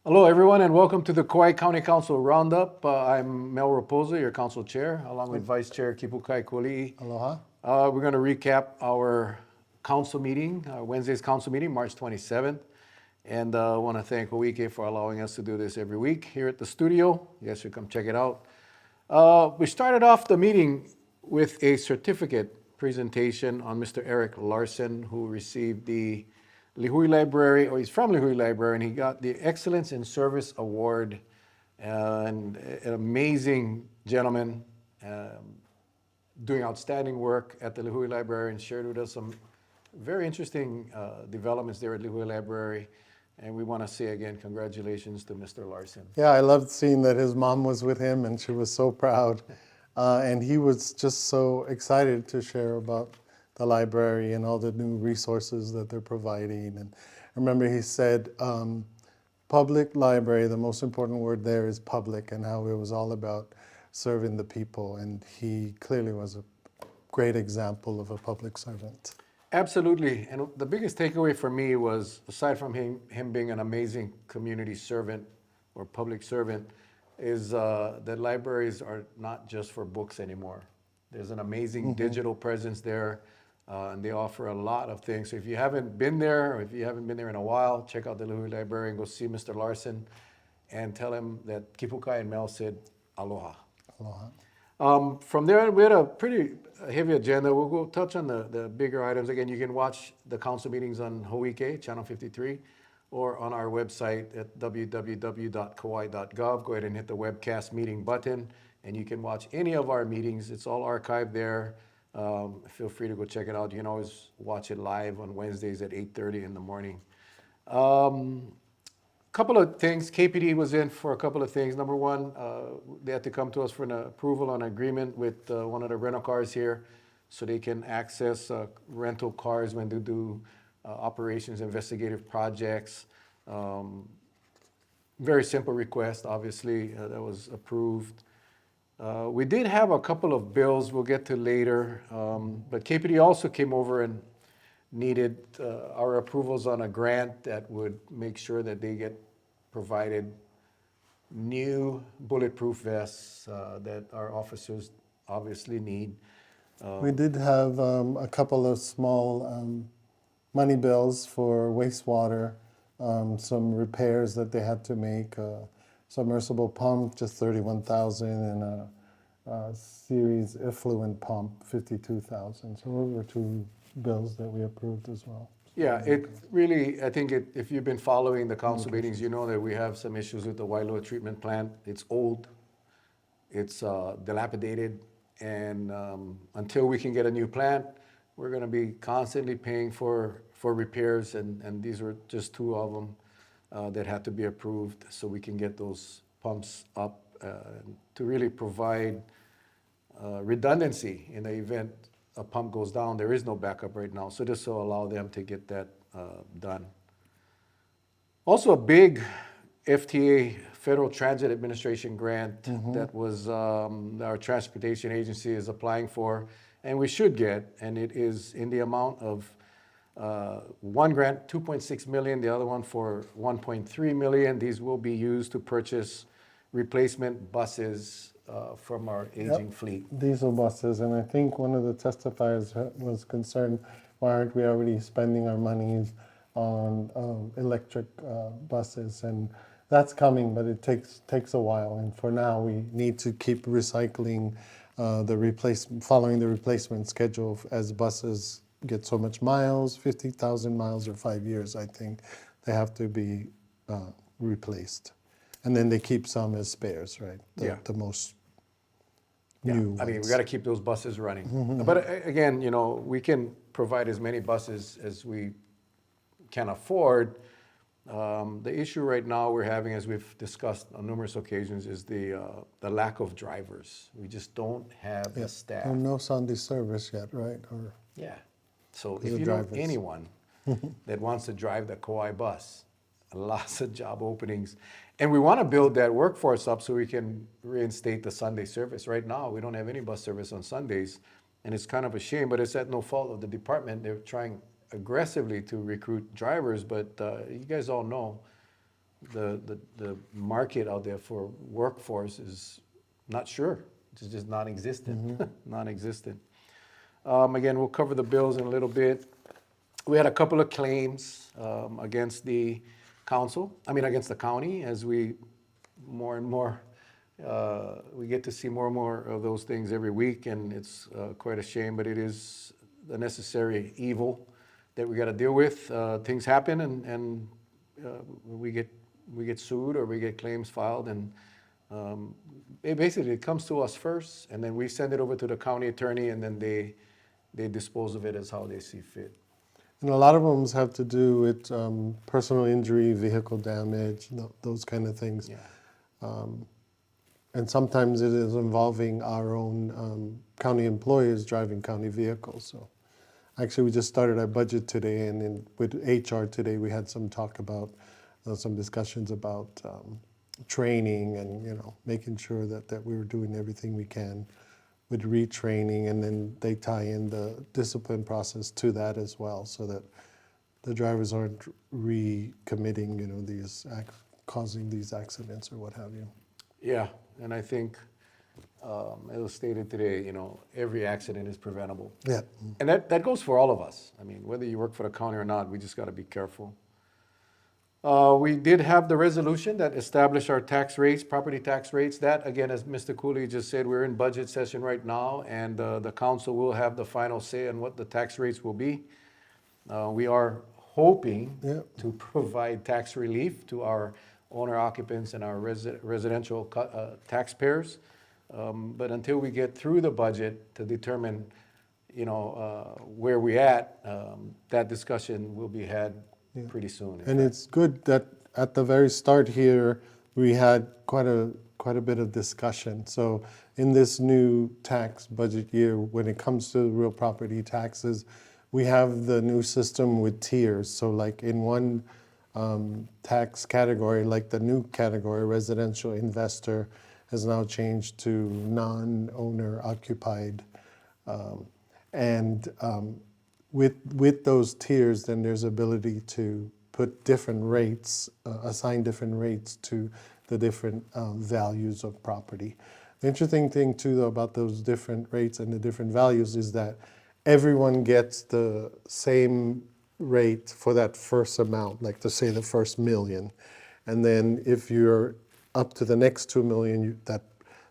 Hello, everyone, and welcome to the Kauai County Council Roundup. I'm Mel Rapozo, your council chair, along with Vice Chair Kipukai Kualii. Aloha. We're going to recap our council meeting, Wednesday's council meeting, March 27th. And I want to thank Oike for allowing us to do this every week here at the studio. You guys should come check it out. We started off the meeting with a certificate presentation on Mr. Eric Larson, who received the Lihui Library, or he's from Lihui Library, and he got the Excellence in Service Award. And an amazing gentleman doing outstanding work at the Lihui Library, and shared with us some very interesting developments there at Lihui Library. And we want to say again, congratulations to Mr. Larson. Yeah, I loved seeing that his mom was with him and she was so proud. And he was just so excited to share about the library and all the new resources that they're providing. And I remember he said, public library, the most important word there is public, and how it was all about serving the people. And he clearly was a great example of a public servant. Absolutely. And the biggest takeaway for me was, aside from him being an amazing community servant or public servant, is that libraries are not just for books anymore. There's an amazing digital presence there, and they offer a lot of things. So if you haven't been there, or if you haven't been there in a while, check out the Lihui Library and go see Mr. Larson and tell him that Kipukai and Mel said aloha. Aloha. From there, we had a pretty heavy agenda. We'll go touch on the bigger items. Again, you can watch the council meetings on Hoike, Channel 53, or on our website at www.kauai.gov. Go ahead and hit the webcast meeting button, and you can watch any of our meetings. It's all archived there. Feel free to go check it out. You can always watch it live on Wednesdays at 8:30 in the morning. Couple of things. KPD was in for a couple of things. Number one, they had to come to us for an approval on agreement with one of the rental cars here, so they can access rental cars when they do operations, investigative projects. Very simple request, obviously, that was approved. We did have a couple of bills we'll get to later, but KPD also came over and needed our approvals on a grant that would make sure that they get provided new bulletproof vests that our officers obviously need. We did have a couple of small money bills for wastewater, some repairs that they had to make, submersible pump, just 31,000, and a series effluent pump, 52,000. So those were two bills that we approved as well. Yeah, it really, I think if you've been following the council meetings, you know that we have some issues with the Wailoa treatment plant. It's old, it's dilapidated, and until we can get a new plant, we're going to be constantly paying for repairs, and these were just two of them that had to be approved so we can get those pumps up to really provide redundancy in the event a pump goes down. There is no backup right now, so this will allow them to get that done. Also, a big FTA, Federal Transit Administration grant that was our transportation agency is applying for, and we should get, and it is in the amount of one grant, 2.6 million, the other one for 1.3 million. These will be used to purchase replacement buses from our aging fleet. Diesel buses, and I think one of the testifiers was concerned, why aren't we already spending our monies on electric buses? And that's coming, but it takes a while. And for now, we need to keep recycling following the replacement schedule as buses get so much miles, 50,000 miles or 5 years, I think, they have to be replaced. And then they keep some as spares, right? The most new I mean, ones. we got to keep those buses running. But again, you know, we can provide as many buses as we can afford. The issue right now we're having, as we've discussed on numerous occasions, is the lack of drivers. We just don't have the staff. And no Sunday service yet, right? Or Yeah. So if the you know drivers. anyone that wants to drive the Kauai bus, lots of job openings. And we want to build that workforce up so we can reinstate the Sunday service. Right now, we don't have any bus service on Sundays, and it's kind of a shame, but it's at no fault of the department. They're trying aggressively to recruit drivers, but you guys all know the market out there for workforce is not sure. It's just non-existent, non-existent. Again, we'll cover the bills in a little bit. We had a couple of claims against the against the county, as we more and more, we get to see more and more of those things every week, and it's quite a shame, but it is the necessary evil that we got to deal with. Things happen, and we get sued or we get claims filed, and it comes to us first, and then we send it over to the county attorney, and then they dispose of it as how they see fit. And a lot of them have to do with personal injury, vehicle damage, those kind of things. Yeah. And sometimes it is involving our own county employees driving county vehicles. So actually, we just started our budget today, and with HR today, we had some talk about, some discussions about training and, making sure that we were doing everything we can with retraining, and then they tie in the discipline process to that as well, so that the drivers aren't recommitting, causing these accidents or what have you. Yeah, and I think, it was stated today, every accident is preventable. Yeah. And that goes for all of us. I mean, whether you work for the county or not, we just got to be careful. We did have the resolution that established our tax rates, property tax rates. That, again, as Mr. Kualii just said, we're in budget session right now, and the council will have the final say on what the tax rates will be. We are hoping to provide tax relief to our owner occupants and our residential taxpayers. But until we get through the budget to determine, where we at, that discussion will be had pretty soon. And it's good that at the very start here, we had quite a bit of discussion. So in this new tax budget year, when it comes to real property taxes, we have the new system with tiers. So like in one tax category, like the new category, residential investor, has now changed to non-owner occupied. With those tiers, then there's ability to put different rates, assign different rates to the different values of property. The interesting thing too, though, about those different rates and the different values is that everyone gets the same rate for that first amount, like to say the first million. And then if you're up to the next 2 million,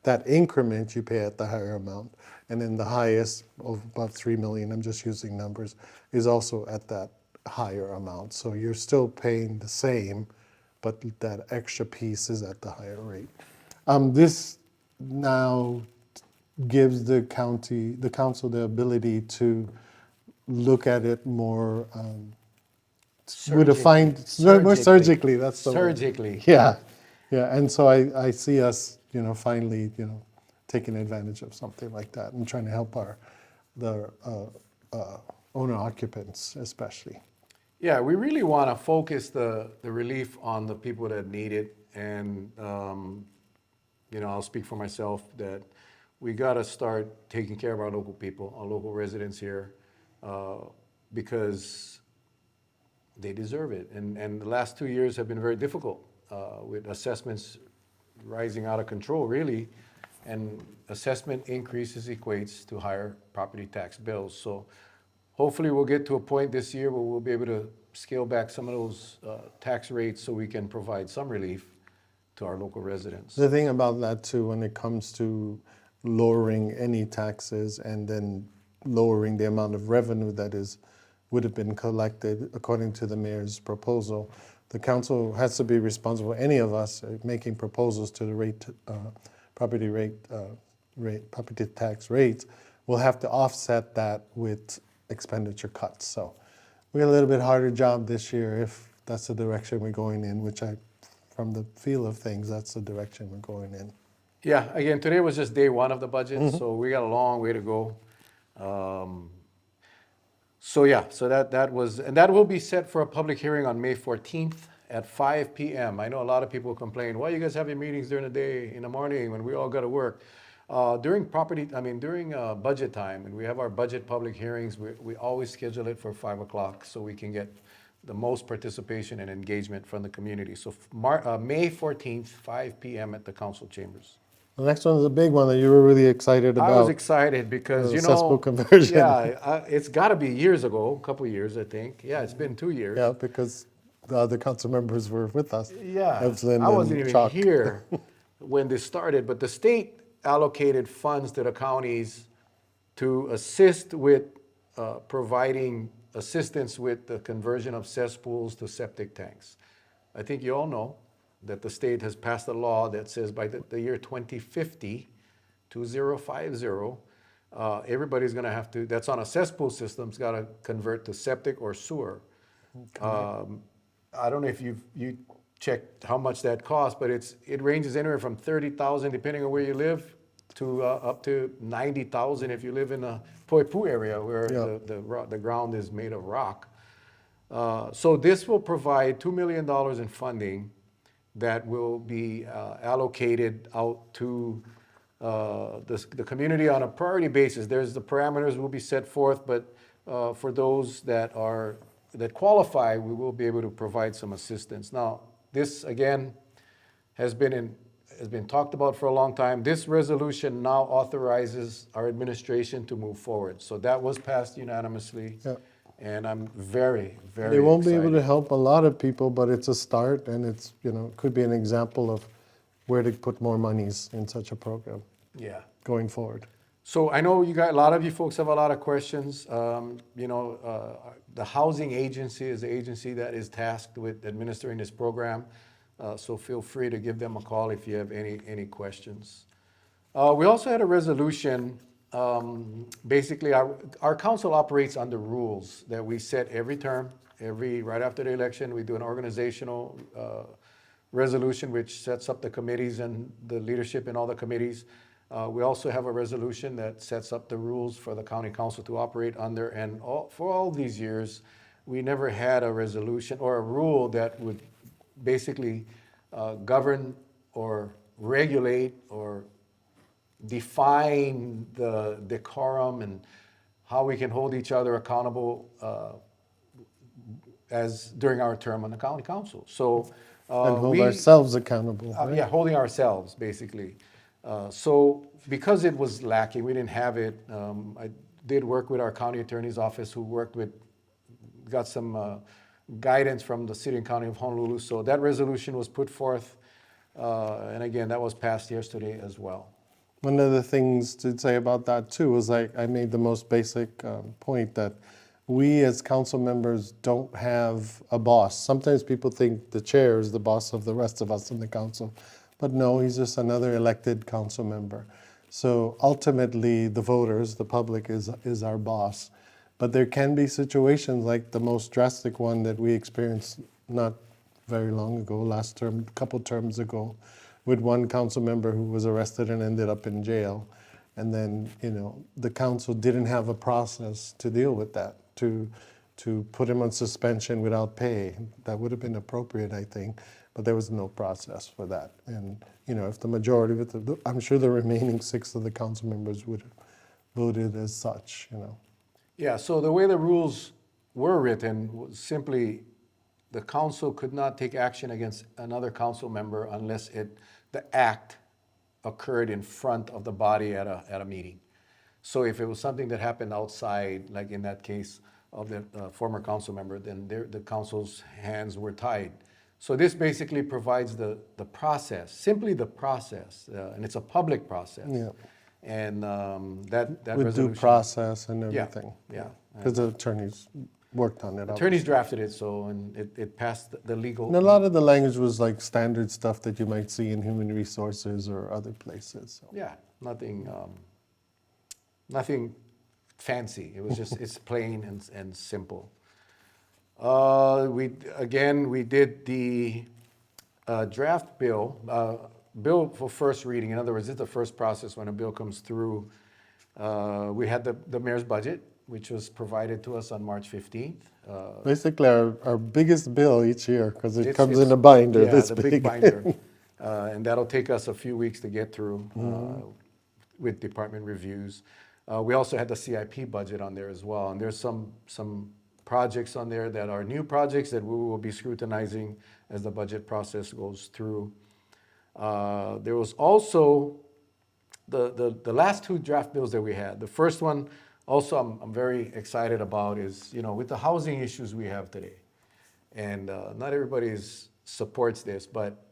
that increment you pay at the higher amount. And then the highest of about 3 million, I'm just using numbers, is also at that higher amount. So you're still paying the same, but that extra piece is at the higher rate. This now gives the council the ability to look at it more with a more surgically. That's the word. Surgically. Yeah, and so I see us, finally, taking advantage of something like that and trying to help the owner occupants especially. Yeah, we really want to focus the relief on the people that need it. And, I'll speak for myself that we got to start taking care of our local people, our local residents here, because they deserve it. And the last 2 years have been very difficult with assessments rising out of control, really. And assessment increases equates to higher property tax bills. So hopefully we'll get to a point this year where we'll be able to scale back some of those tax rates so we can provide some relief to our local residents. The thing about that too, when it comes to lowering any taxes and then lowering the amount of revenue that would have been collected according to the mayor's proposal, the council has to be responsible, any of us making proposals to the property tax rates will have to offset that with expenditure cuts. So we got a little bit harder job this year if that's the direction we're going in, which from the feel of things, that's the direction we're going in. Yeah, again, today was just day one of the budget, so we got a long way to go. So that was, and that will be set for a public hearing on May 14th at 5 p.m. I know a lot of people complain, why you guys have your meetings during the day, in the morning, when we all got to work? During budget time, and we have our budget public hearings, we always schedule it for 5 o'clock so we can get the most participation and engagement from the community. So May 14th, 5 p.m. at the council chambers. The next one is a big one that you were really excited I was about. excited because, The you cesspool know, conversion. yeah, it's got to be years ago, a couple of years, I think. Yeah, it's been 2 years. Yeah, because the other council members were with us. Yeah, Evelyn I wasn't and even Chuck. here when this started, but the state allocated funds to the counties to assist with providing assistance with the conversion of cesspools to septic tanks. I think you all know that the state has passed a law that says by the year 2050, 2050, everybody's gonna have to, that's on a cesspool system, has gotta convert to septic or sewer. I don't know if you checked how much that costs, but it ranges anywhere from 30,000, depending on where you live, to up to 90,000 if you live in the Poipu area where Yeah. the ground is made of rock. So this will provide $2 million in funding that will be allocated out to the community on a priority basis. There's the parameters will be set forth, but for those that qualify, we will be able to provide some assistance. Now, this again has been talked about for a long time. This resolution now authorizes our administration to move forward. So that was passed unanimously. Yeah. And I'm very, very They won't be able to excited. help a lot of people, but it's a start, and it's, could be an example of where to put more monies in such a program Yeah. going forward. So I know a lot of you folks have a lot of questions. The housing agency is the agency that is tasked with administering this program. So feel free to give them a call if you have any questions. We also had a resolution. Basically, our council operates under rules that we set every term. Right after the election, we do an organizational resolution which sets up the committees and the leadership in all the committees. We also have a resolution that sets up the rules for the county council to operate under. And for all these years, we never had a resolution or a rule that would basically govern or regulate or define the decorum and how we can hold each other accountable as during our term on the county council. So And hold ourselves accountable. Right? yeah, holding ourselves basically. So because it was lacking, we didn't have it. I did work with our county attorney's office, who got some guidance from the city and county of Honolulu. So that resolution was put forth, and again, that was passed yesterday as well. One of the things to say about that too was I made the most basic point that we as council members don't have a boss. Sometimes people think the chair is the boss of the rest of us in the council, but no, he's just another elected council member. So ultimately the voters, the public is our boss. But there can be situations like the most drastic one that we experienced not very long ago, last term, couple terms ago, with one council member who was arrested and ended up in jail. And then, the council didn't have a process to deal with that, to put him on suspension without pay. That would have been appropriate, I think, but there was no process for that. And, if the majority of it, I'm sure the remaining 6 of the council members would have voted as such, Yeah, so the way the rules were written was simply the council could not take action against another council member unless the act occurred in front of the body at a meeting. So if it was something that happened outside, like in that case of the former council member, then the council's hands were tied. So this basically provides the process, simply the process, and it's a public process. Yeah. And that with resolution. due process and Yeah, everything. yeah. Because the attorneys worked on it. Attorneys drafted it, so, and it passed the legal. And a lot of the language was like standard stuff that you might see in human resources or other places. So. Yeah, nothing fancy. It was just, it's plain and simple. We did the draft bill for first reading. In other words, it's the first process when a bill comes through. We had the mayor's budget, which was provided to us on March 15th. Basically, our biggest bill each year, because it comes in a binder this the big. big binder. And that'll take us a few weeks to get through with department reviews. We also had the CIP budget on there as well, and there's some projects on there that are new projects that we will be scrutinizing as the budget process goes through. There was also the last two draft bills that we had. The first one, also I'm very excited about is, with the housing issues we have today. And not everybody supports this, but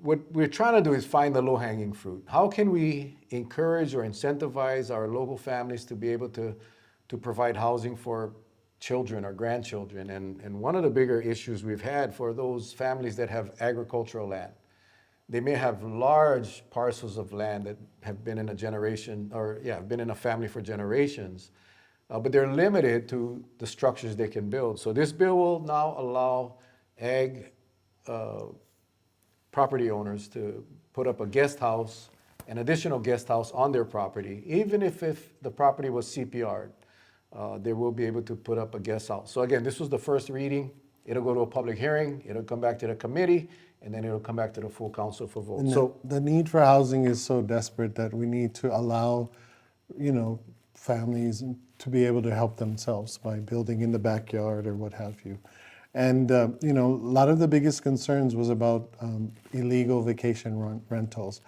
what we're trying to do is find the low-hanging fruit. How can we encourage or incentivize our local families to be able to provide housing for children or grandchildren? And one of the bigger issues we've had for those families that have agricultural land, they may have large parcels of land that have been in a generation, or been in a family for generations, but they're limited to the structures they can build. So this bill will now allow ag property owners to put up a guest house, an additional guest house on their property, even if the property was CPR'd, they will be able to put up a guest house. So again, this was the first reading. It'll go to a public hearing, it'll come back to the committee, and then it'll come back to the full council for vote. And So the need for housing is so desperate that we need to allow, families to be able to help themselves by building in the backyard or what have you. And, a lot of the biggest concerns was about illegal vacation rentals.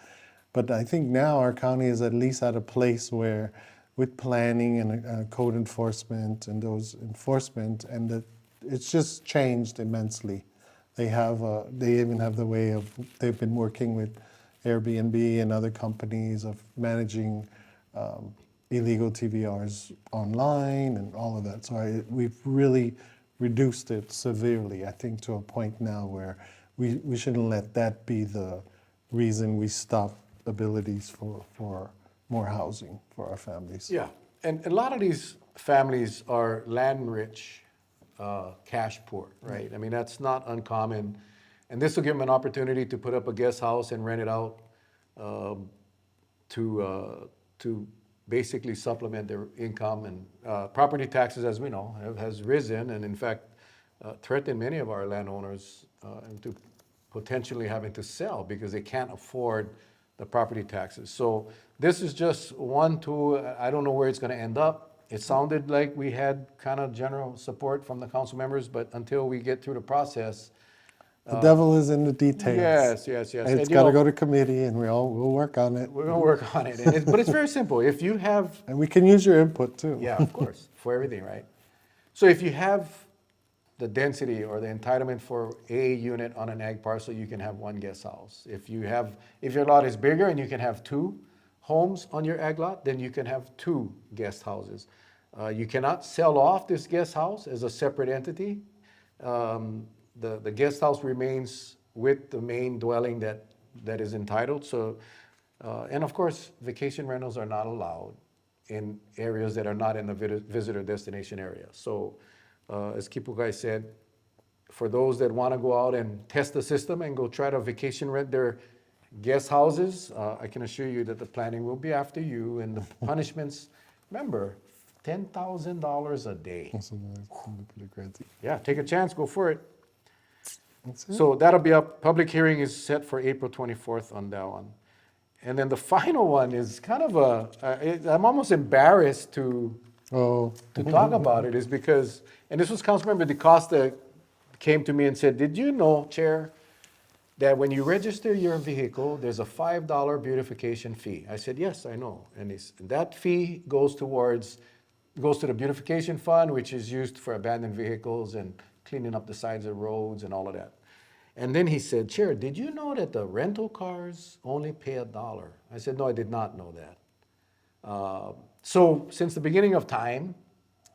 But I think now our county is at least at a place where with planning and code enforcement and those enforcement, and that it's just changed immensely. They even have the way of, they've been working with Airbnb and other companies of managing illegal TVRs online and all of that. So we've really reduced it severely, I think, to a point now where we shouldn't let that be the reason we stop abilities for more housing for our families. yeah, and a lot of these families are land rich, cash poor, right? I mean, that's not uncommon. And this will give them an opportunity to put up a guest house and rent it out to basically supplement their income. And property taxes, as we know, has risen, and in fact, threatened many of our landowners into potentially having to sell because they can't afford the property taxes. So this is just one tool. I don't know where it's going to end up. It sounded like we had kind of general support from the council members, but until we get through the process. The devil is in the details. Yes. It's got to go to committee, and we'll work on it. We're going to work on it. But it's very simple. If you have. And we can use your input too. Yeah, of course, for everything, right? So if you have the density or the entitlement for a unit on an ag parcel, you can have one guest house. If your lot is bigger and you can have two homes on your ag lot, then you can have two guest houses. You cannot sell off this guest house as a separate entity. The guest house remains with the main dwelling that is entitled. So, and of course, vacation rentals are not allowed in areas that are not in the visitor destination area. So, as Kipukai said, for those that want to go out and test the system and go try to vacation rent their guest houses, I can assure you that the planning will be after you, and the punishments, remember, $10,000 a day. That's pretty crazy. Yeah, take a chance, go for it. That's it. So that'll be up. Public hearing is set for April 24th on that one. And then the final one is kind of I'm almost embarrassed to talk about it, is because, and this was Councilmember DeCosta came to me and said, did you know, Chair, that when you register your vehicle, there's a $5 beautification fee? I said, yes, I know. And that fee goes to the beautification fund, which is used for abandoned vehicles and cleaning up the sides of roads and all of that. And then he said, Chair, did you know that the rental cars only pay $1? I said, no, I did not know that. So since the beginning of time,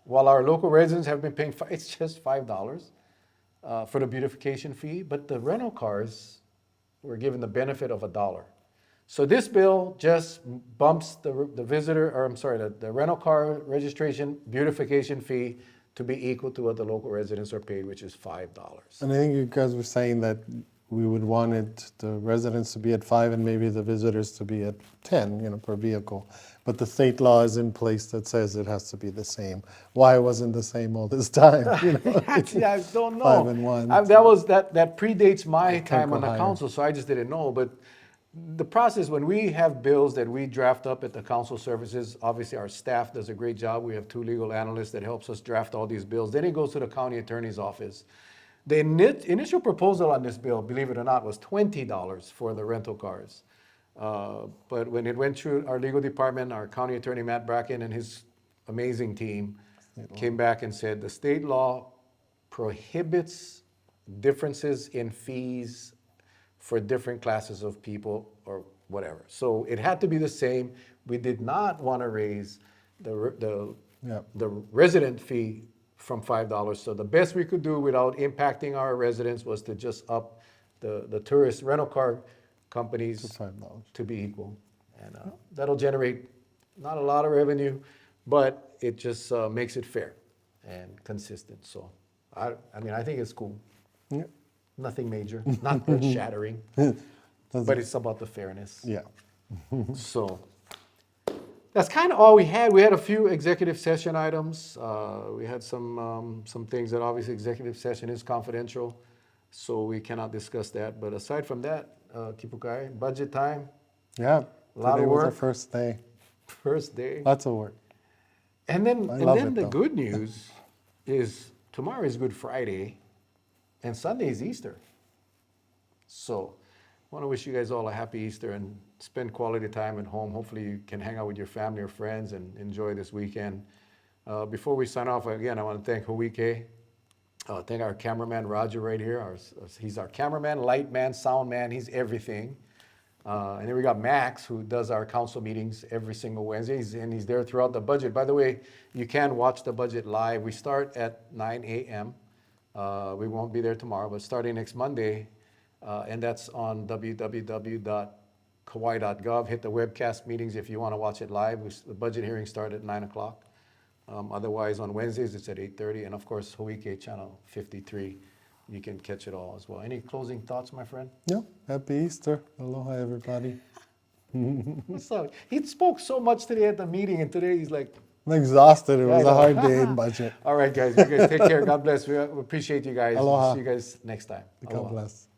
while our local residents have been paying, it's just $5 for the beautification fee, but the rental cars were given the benefit of $1. So this bill just bumps the rental car registration beautification fee to be equal to what the local residents are paid, which is $5. And I think you guys were saying that we would want the residents to be at 5 and maybe the visitors to be at 10, per vehicle. But the state law is in place that says it has to be the same. Why wasn't the same all this time? I don't know. 5 and 1. That predates my time on the higher. council, so I just didn't know. But the process, when we have bills that we draft up at the council services, obviously our staff does a great job. We have 2 legal analysts that helps us draft all these bills. Then it goes to the county attorney's office. The initial proposal on this bill, believe it or not, was $20 for the rental cars. But when it went through our legal department, our county attorney, Matt Bracken, and his amazing team came back and said the state law prohibits differences in fees for different classes of people or whatever. So it had to be the same. We did not want to raise the resident fee from $5. So the best we could do without impacting our residents was to just up the tourist rental car companies To $5. to be equal. And that'll generate not a lot of revenue, but it just makes it fair and consistent. So I mean, I think it's cool. Yeah. Nothing major, not earth shattering, but it's about the fairness. Yeah. So that's kind of all we had. We had a few executive session items. We had some things that obviously executive session is confidential, so we cannot discuss that. But aside from that, Kipukai, budget time, Yeah. A lot of Today was our work. first day. first day. Lots of work. And then, I love it, the though. good news is tomorrow is Good Friday and Sunday is Easter. So I want to wish you guys all a happy Easter and spend quality time at home. Hopefully you can hang out with your family or friends and enjoy this weekend. Before we sign off, again, I want to thank Huike. Thank our cameraman, Roger, right here. He's our cameraman, light man, sound man. He's everything. And then we got Max, who does our council meetings every single Wednesday, and he's there throughout the budget. By the way, you can watch the budget live. We start at 9 a.m. We won't be there tomorrow, but starting next Monday, and that's on www.kauai.gov. Hit the webcast meetings if you want to watch it live. The budget hearings start at 9 o'clock. Otherwise, on Wednesdays, it's at 8:30. And of course, Huike Channel 53. You can catch it all as well. Any closing thoughts, my friend? Yeah. Happy Easter. Aloha, everybody. So he spoke so much today at the meeting, and today he's like, I'm exhausted. It was Yeah, a I hard know. day in budget. all right, guys, you guys take care. God bless. We appreciate you guys. Aloha. See you guys next time. God bless.